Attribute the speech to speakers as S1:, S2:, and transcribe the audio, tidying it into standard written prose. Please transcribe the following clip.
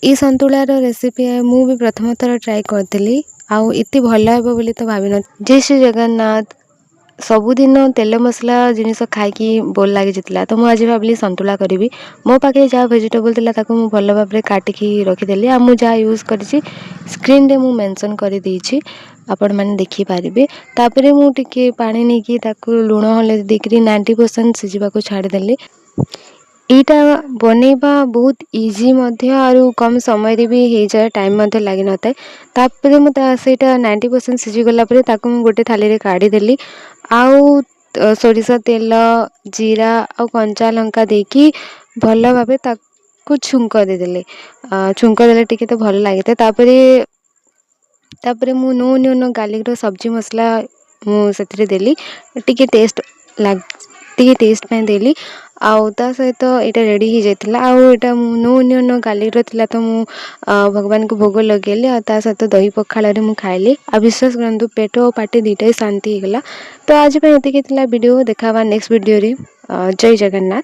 S1: ये संतुलार रेसिपी मु भी प्रथम थर ट्राए करी आउ इतनी भल हे बोली तो भावी न। जय श्री जगन्नाथ। सबुदिन तेल मसला जिनिस खाई बोर लगी जाता तो मुझे भाविली संतुला करी। मो पाखे जहाँ वेजिटेबल था मुझे भल भाव काटिकी रखीदेली आ मुझे जहाँ यूज कर स्क्रीन रे मु मेंशन कर देछि आपण मैंने देखिपारे। तापर मुझे पानी नहीं कि लुण हलदी देकर 90% सिझा को छाड़देली। यहाँ बनैबा बहुत इजी और कम समय रे भी हो जाए टाइम लगी न था। तापर मुझे 90% सिझीगला गोटे थाली रे काढ़ीदेली आउ सोरिष तेल जीरा आ कंचा लंका देकी भल भाव छुंक देदेले। छुंक देले टिके तो भल लगे। तापर मु नो गार्लिक रो सब्जी मसला मुझे देली टिके टेस्ट पे देली आउ ता सहित यहाँ रेडी हो जाता। आउ यहाँ नो गार्लिक रो थिला तो मु भगवान को भोग लगेली आ ता सहित दही पखाल मु खाइली आ विश्वास करंतु पेट और पाटी दुईटा शांति होगला। तो आज ये वीडियो देखा नेक्स्ट वीडियो रे। जय जगन्नाथ।